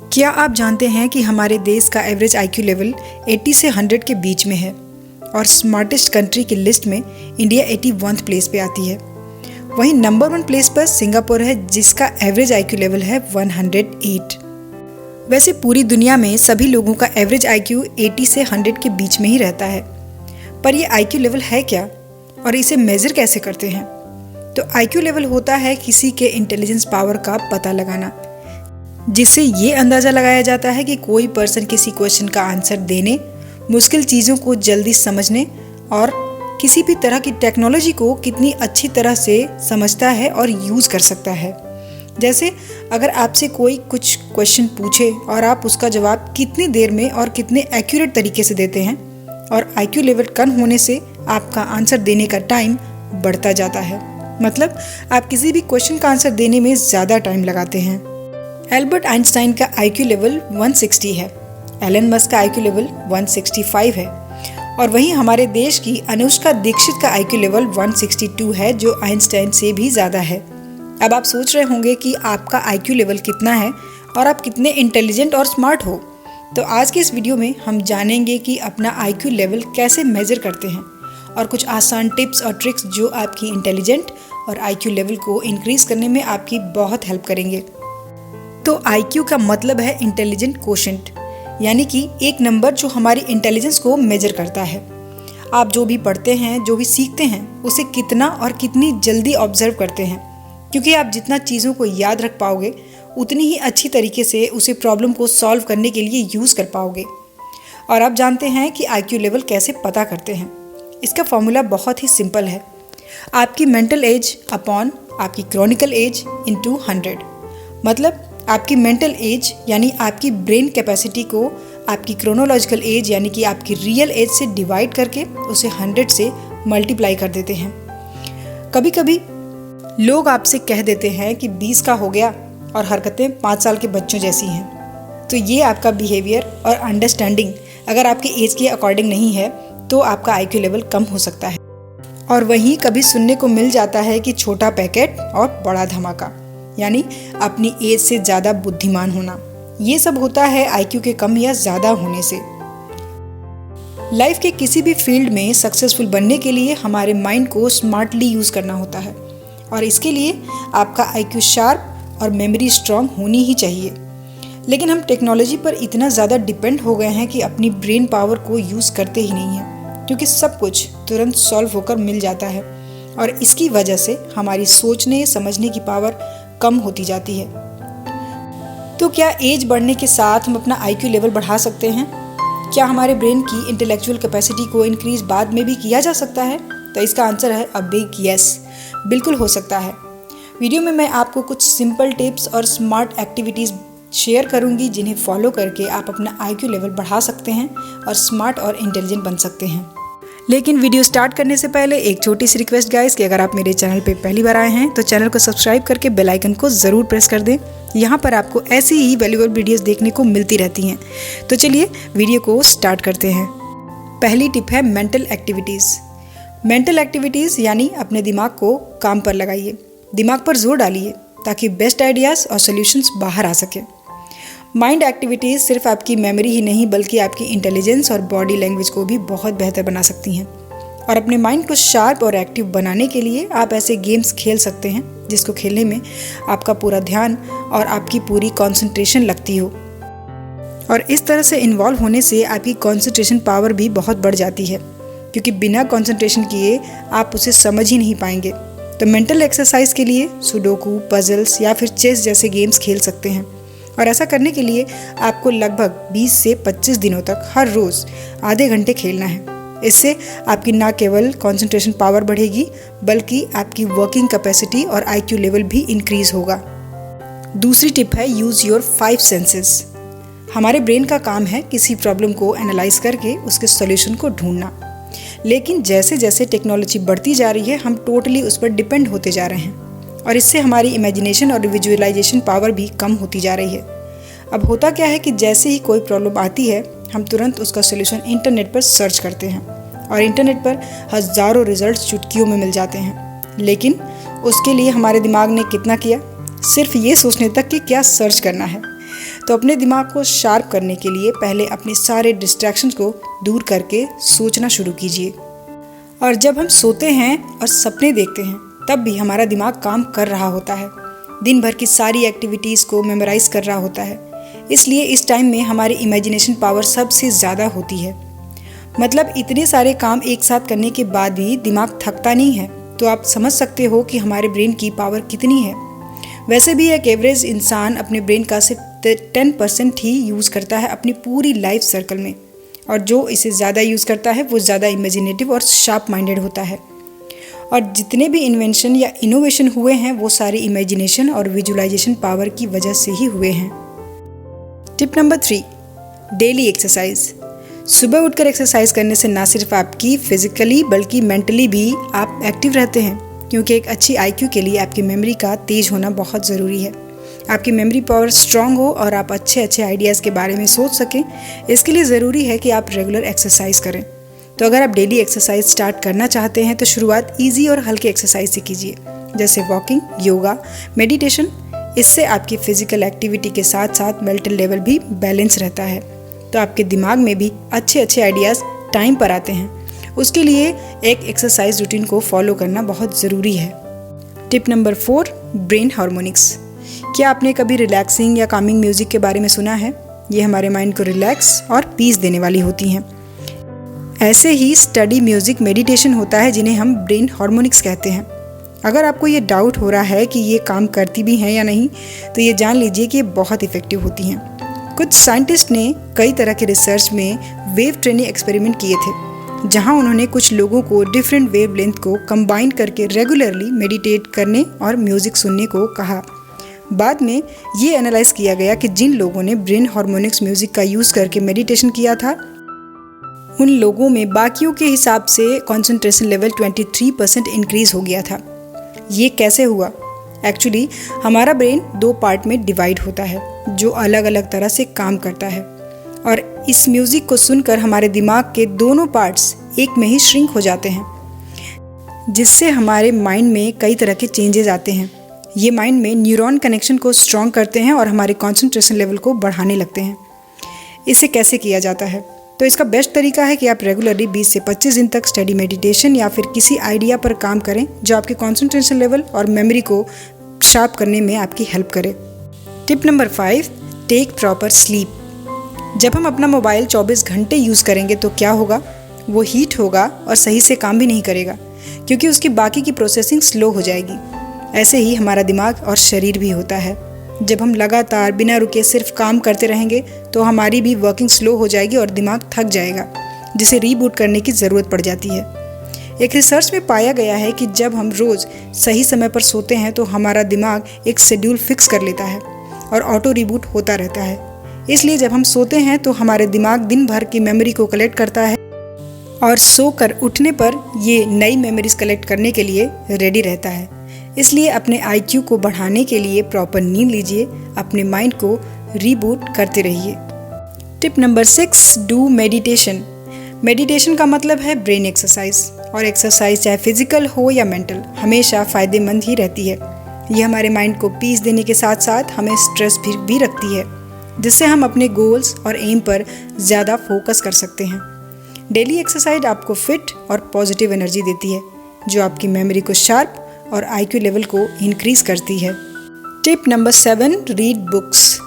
क्या आप जानते हैं कि हमारे देश का एवरेज आईक्यू लेवल 80 से 100 के बीच में है और स्मार्टेस्ट कंट्री की लिस्ट में इंडिया 81 प्लेस पे आती है। वहीं नंबर 1 प्लेस पर सिंगापुर है जिसका एवरेज आईक्यू लेवल है 108। वैसे पूरी दुनिया में सभी लोगों का एवरेज आईक्यू 80 से 100 के बीच में ही रहता है, पर ये आईक्यू लेवल है क्या और इसे मेज़र कैसे करते हैं? तो आईक्यू लेवल होता है किसी के इंटेलिजेंस पावर का पता लगाना, जिससे ये अंदाज़ा लगाया जाता है कि कोई पर्सन किसी क्वेश्चन का आंसर देने, मुश्किल चीज़ों को जल्दी समझने और किसी भी तरह की टेक्नोलॉजी को कितनी अच्छी तरह से समझता है और यूज़ कर सकता है। जैसे अगर आपसे कोई कुछ क्वेश्चन पूछे और आप उसका जवाब कितनी देर में और कितने एक्यूरेट तरीके से देते हैं, और आईक्यू लेवल कम होने से आपका आंसर देने का टाइम बढ़ता जाता है। मतलब आप किसी भी क्वेश्चन का आंसर देने में ज़्यादा टाइम लगाते हैं। एल्बर्ट आइंस्टाइन का आईक्यू लेवल 160 है, एलन मस्क का आईक्यू लेवल 165 है और वहीं हमारे देश की अनुष्का दीक्षित का आईक्यू लेवल 162 है, जो आइंस्टाइन से भी ज़्यादा है। अब आप सोच रहे होंगे कि आपका आईक्यू लेवल कितना है और आप कितने इंटेलिजेंट और स्मार्ट हो। तो आज के इस वीडियो में हम जानेंगे कि अपना आईक्यू लेवल कैसे मेजर करते हैं और कुछ आसान टिप्स और ट्रिक्स जो आपकी इंटेलिजेंट और आईक्यू लेवल को इंक्रीज करने में आपकी बहुत हेल्प करेंगे। तो आईक्यू का मतलब है इंटेलिजेंट कोशेंट, यानी कि एक नंबर जो हमारी इंटेलिजेंस को मेजर करता है। आप जो भी पढ़ते हैं, जो भी सीखते हैं, उसे कितना और कितनी जल्दी ऑब्जर्व करते हैं, क्योंकि आप जितना चीज़ों को याद रख पाओगे उतनी ही अच्छी तरीके से उसे प्रॉब्लम को सॉल्व करने के लिए यूज़ कर पाओगे। और आप जानते हैं कि आईक्यू लेवल कैसे पता करते हैं। इसका फॉर्मूला बहुत ही सिंपल है, आपकी मेंटल एज अपॉन आपकी क्रॉनिकल एज इनटू 100। मतलब आपकी मेंटल एज यानी आपकी ब्रेन कैपेसिटी को आपकी क्रोनोलॉजिकल एज यानी कि आपकी रियल एज से डिवाइड करके उसे 100 से मल्टीप्लाई कर देते हैं। कभी कभी लोग आपसे कह देते हैं कि 20 का हो गया और हरकतें 5 साल के बच्चों जैसी हैं। तो ये आपका बिहेवियर और अंडरस्टैंडिंग अगर आपकी एज के अकॉर्डिंग नहीं है तो आपका आईक्यू लेवल कम हो सकता है। और वहीं कभी सुनने को मिल जाता है कि छोटा पैकेट और बड़ा धमाका, यानी अपनी एज से ज़्यादा बुद्धिमान होना। ये सब होता है आईक्यू के कम या ज़्यादा होने से। लाइफ के किसी भी फील्ड में सक्सेसफुल बनने के लिए हमारे माइंड को स्मार्टली यूज़ करना होता है और इसके लिए आपका आईक्यू शार्प और मेमोरी स्ट्रांग होनी ही चाहिए। लेकिन हम टेक्नोलॉजी पर इतना ज़्यादा डिपेंड हो गए हैं कि अपनी ब्रेन पावर को यूज़ करते ही नहीं हैं, क्योंकि सब कुछ तुरंत सॉल्व होकर मिल जाता है और इसकी वजह से हमारी सोचने समझने की पावर कम होती जाती है। तो क्या एज बढ़ने के साथ हम अपना आईक्यू लेवल बढ़ा सकते हैं? क्या हमारे ब्रेन की इंटेलेक्चुअल कैपेसिटी को इंक्रीज बाद में भी किया जा सकता है? तो इसका आंसर है अ बिग यस, बिल्कुल हो सकता है। वीडियो में मैं आपको कुछ सिंपल टिप्स और स्मार्ट एक्टिविटीज़ शेयर करूंगी जिन्हें फॉलो करके आप अपना आईक्यू लेवल बढ़ा सकते हैं और स्मार्ट और इंटेलिजेंट बन सकते हैं। लेकिन वीडियो स्टार्ट करने से पहले एक छोटी सी रिक्वेस्ट गाइस कि अगर आप मेरे चैनल पे पहली बार आए हैं तो चैनल को सब्सक्राइब करके बेल आइकन को ज़रूर प्रेस कर दें। यहाँ पर आपको ऐसी ही वैल्यूएबल वीडियोस देखने को मिलती रहती हैं। तो चलिए वीडियो को स्टार्ट करते हैं। पहली टिप है मेंटल एक्टिविटीज़। मेंटल एक्टिविटीज़ यानी अपने दिमाग को काम पर लगाइए, दिमाग पर जोर डालिए ताकि बेस्ट आइडियाज़ और सोल्यूशंस बाहर आ सकें। माइंड एक्टिविटीज़ सिर्फ आपकी मेमोरी ही नहीं बल्कि आपकी इंटेलिजेंस और बॉडी लैंग्वेज को भी बहुत बेहतर बना सकती हैं। और अपने माइंड को शार्प और एक्टिव बनाने के लिए आप ऐसे गेम्स खेल सकते हैं जिसको खेलने में आपका पूरा ध्यान और आपकी पूरी कंसंट्रेशन लगती हो। और इस तरह से इन्वॉल्व होने से आपकी कंसंट्रेशन पावर भी बहुत बढ़ जाती है, क्योंकि बिना कंसंट्रेशन किए आप उसे समझ ही नहीं पाएंगे। तो मेंटल एक्सरसाइज के लिए सुडोकू, पजल्स या फिर चेस जैसे गेम्स खेल सकते हैं। और ऐसा करने के लिए आपको लगभग 20 से 25 दिनों तक हर रोज़ आधे घंटे खेलना है। इससे आपकी न केवल कंसंट्रेशन पावर बढ़ेगी बल्कि आपकी वर्किंग कैपेसिटी और आईक्यू लेवल भी इंक्रीज होगा। दूसरी टिप है यूज़ योर 5 सेंसेस। हमारे ब्रेन का काम है किसी प्रॉब्लम को एनालाइज करके उसके सॉल्यूशन को ढूंढना, लेकिन जैसे जैसे टेक्नोलॉजी बढ़ती जा रही है हम टोटली उस पर डिपेंड होते जा रहे हैं और इससे हमारी इमेजिनेशन और विजुअलाइजेशन पावर भी कम होती जा रही है। अब होता क्या है कि जैसे ही कोई प्रॉब्लम आती है हम तुरंत उसका सॉल्यूशन इंटरनेट पर सर्च करते हैं और इंटरनेट पर हज़ारों रिजल्ट्स चुटकियों में मिल जाते हैं। लेकिन उसके लिए हमारे दिमाग ने कितना किया, सिर्फ ये सोचने तक कि क्या सर्च करना है। तो अपने दिमाग को शार्प करने के लिए पहले अपने सारे डिस्ट्रैक्शंस को दूर करके सोचना शुरू कीजिए। और जब हम सोते हैं और सपने देखते हैं तब भी हमारा दिमाग काम कर रहा होता है, दिन भर की सारी एक्टिविटीज़ को मेमोराइज कर रहा होता है। इसलिए इस टाइम में हमारी इमेजिनेशन पावर सबसे ज़्यादा होती है। मतलब इतने सारे काम एक साथ करने के बाद भी दिमाग थकता नहीं है, तो आप समझ सकते हो कि हमारे ब्रेन की पावर कितनी है। वैसे भी एक एवरेज इंसान अपने ब्रेन का सिर्फ 10% ही यूज़ करता है अपनी पूरी लाइफ सर्कल में, और जो इसे ज़्यादा यूज़ करता है वो ज़्यादा इमेजिनेटिव और शार्प माइंडेड होता है। और जितने भी इन्वेंशन या इनोवेशन हुए हैं वो सारी इमेजिनेशन और विजुअलाइजेशन पावर की वजह से ही हुए हैं। Tip number 3, daily exercise. सुबह उठकर एक्सरसाइज करने से ना सिर्फ आपकी फिजिकली बल्कि मेंटली भी आप एक्टिव रहते हैं, क्योंकि एक अच्छी IQ के लिए आपकी मेमोरी का तेज होना बहुत ज़रूरी है। आपकी मेमोरी पावर स्ट्रांग हो और आप अच्छे अच्छे आइडियाज़ के बारे में सोच सकें, इसके लिए ज़रूरी है कि आप रेगुलर एक्सरसाइज करें। तो अगर आप डेली एक्सरसाइज स्टार्ट करना चाहते हैं तो शुरुआत ईजी और हल्के एक्सरसाइज से कीजिए, जैसे वॉकिंग, योगा, मेडिटेशन। इससे आपकी फिजिकल एक्टिविटी के साथ साथ मेंटल लेवल भी बैलेंस रहता है, तो आपके दिमाग में भी अच्छे अच्छे आइडियाज़ टाइम पर आते हैं। उसके लिए एक एक्सरसाइज रूटीन को फॉलो करना बहुत ज़रूरी है। Tip number 4, brain harmonics. क्या आपने कभी रिलैक्सिंग या कामिंग म्यूज़िक के बारे में सुना है? ये हमारे माइंड को रिलैक्स और पीस देने वाली होती हैं। ऐसे ही स्टडी म्यूज़िक मेडिटेशन होता है जिन्हें हम ब्रेन हार्मोनिक्स कहते हैं। अगर आपको ये डाउट हो रहा है कि ये काम करती भी हैं या नहीं, तो ये जान लीजिए कि ये बहुत इफ़ेक्टिव होती हैं। कुछ साइंटिस्ट ने कई तरह के रिसर्च में वेव ट्रेनिंग एक्सपेरिमेंट किए थे, जहां उन्होंने कुछ लोगों को डिफरेंट वेव लेंथ को कंबाइन करके रेगुलरली मेडिटेट करने और म्यूज़िक सुनने को कहा। बाद में ये एनालाइज किया गया कि जिन लोगों ने ब्रेन हार्मोनिक्स म्यूज़िक का यूज़ करके मेडिटेशन किया था, उन लोगों में बाकियों के हिसाब से कंसंट्रेशन लेवल 23% इंक्रीज़ हो गया था। ये कैसे हुआ? एक्चुअली हमारा ब्रेन 2 पार्ट में डिवाइड होता है जो अलग अलग तरह से काम करता है, और इस म्यूज़िक को सुनकर हमारे दिमाग के दोनों पार्ट्स एक में ही श्रिंक हो जाते हैं, जिससे हमारे माइंड में कई तरह के चेंजेस आते हैं। ये माइंड में न्यूरॉन कनेक्शन को स्ट्रॉन्ग करते हैं और हमारे कंसंट्रेशन लेवल को बढ़ाने लगते हैं। इसे कैसे किया जाता है? तो इसका बेस्ट तरीका है कि आप रेगुलरली 20 से 25 दिन तक स्टडी मेडिटेशन या फिर किसी आइडिया पर काम करें जो आपके कंसंट्रेशन लेवल और मेमोरी को शार्प करने में आपकी हेल्प करे। Tip number 5, take proper sleep. जब हम अपना मोबाइल 24 घंटे यूज़ करेंगे तो क्या होगा? वो हीट होगा और सही से काम भी नहीं करेगा, क्योंकि उसकी बाकी की प्रोसेसिंग स्लो हो जाएगी। ऐसे ही हमारा दिमाग और शरीर भी होता है। जब हम लगातार बिना रुके सिर्फ काम करते रहेंगे तो हमारी भी वर्किंग स्लो हो जाएगी और दिमाग थक जाएगा, जिसे रीबूट करने की ज़रूरत पड़ जाती है। एक रिसर्च में पाया गया है कि जब हम रोज़ सही समय पर सोते हैं तो हमारा दिमाग एक शेड्यूल फिक्स कर लेता है और ऑटो रीबूट होता रहता है। इसलिए जब हम सोते हैं तो हमारे दिमाग दिन भर की मेमोरी को कलेक्ट करता है और सोकर उठने पर ये नई मेमोरीज कलेक्ट करने के लिए रेडी रहता है। इसलिए अपने IQ को बढ़ाने के लिए प्रॉपर नींद लीजिए, अपने माइंड को रीबूट करते रहिए। Tip number 6, do meditation. Meditation का मतलब है ब्रेन एक्सरसाइज, और एक्सरसाइज चाहे फिजिकल हो या मेंटल हमेशा फ़ायदेमंद ही रहती है। ये हमारे माइंड को पीस देने के साथ साथ हमें स्ट्रेस भी रखती है, जिससे हम अपने गोल्स और एम पर ज़्यादा फोकस कर सकते हैं। डेली एक्सरसाइज आपको फिट और पॉजिटिव एनर्जी देती है, जो आपकी मेमोरी को शार्प और IQ लेवल को इंक्रीज़ करती है। Tip number 7, read books.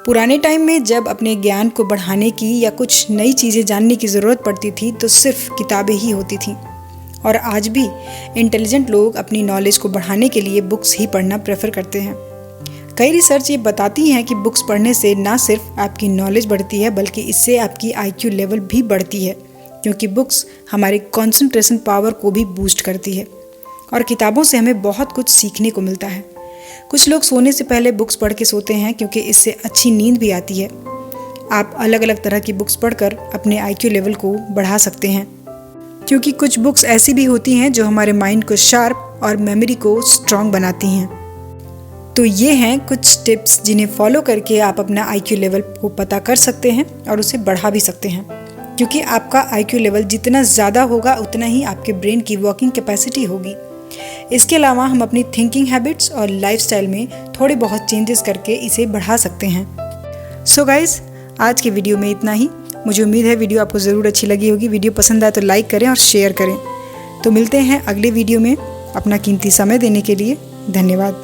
पुराने टाइम में जब अपने ज्ञान को बढ़ाने की या कुछ नई चीज़ें जानने की ज़रूरत पड़ती थी तो सिर्फ किताबें ही होती थीं, और आज भी इंटेलिजेंट लोग अपनी नॉलेज को बढ़ाने के लिए बुक्स ही पढ़ना प्रेफर करते हैं। कई रिसर्च ये बताती हैं कि बुक्स पढ़ने से ना सिर्फ आपकी नॉलेज बढ़ती है बल्कि इससे आपकी IQ लेवल भी बढ़ती है, क्योंकि बुक्स हमारी कंसंट्रेशन पावर को भी बूस्ट करती है और किताबों से हमें बहुत कुछ सीखने को मिलता है। कुछ लोग सोने से पहले बुक्स पढ़ के सोते हैं क्योंकि इससे अच्छी नींद भी आती है। आप अलग अलग तरह की बुक्स पढ़कर अपने IQ लेवल को बढ़ा सकते हैं, क्योंकि कुछ बुक्स ऐसी भी होती हैं जो हमारे माइंड को शार्प और मेमोरी को स्ट्रॉन्ग बनाती हैं। तो ये हैं कुछ टिप्स जिन्हें फॉलो करके आप अपना IQ लेवल को पता कर सकते हैं और उसे बढ़ा भी सकते हैं, क्योंकि आपका IQ लेवल जितना ज़्यादा होगा उतना ही आपके ब्रेन की वर्किंग कैपेसिटी होगी। इसके अलावा हम अपनी थिंकिंग हैबिट्स और लाइफस्टाइल में थोड़े बहुत चेंजेस करके इसे बढ़ा सकते हैं। सो गाइस, आज के वीडियो में इतना ही। मुझे उम्मीद है वीडियो आपको ज़रूर अच्छी लगी होगी। वीडियो पसंद आए तो लाइक करें और शेयर करें। तो मिलते हैं अगले वीडियो में। अपना कीमती समय देने के लिए धन्यवाद।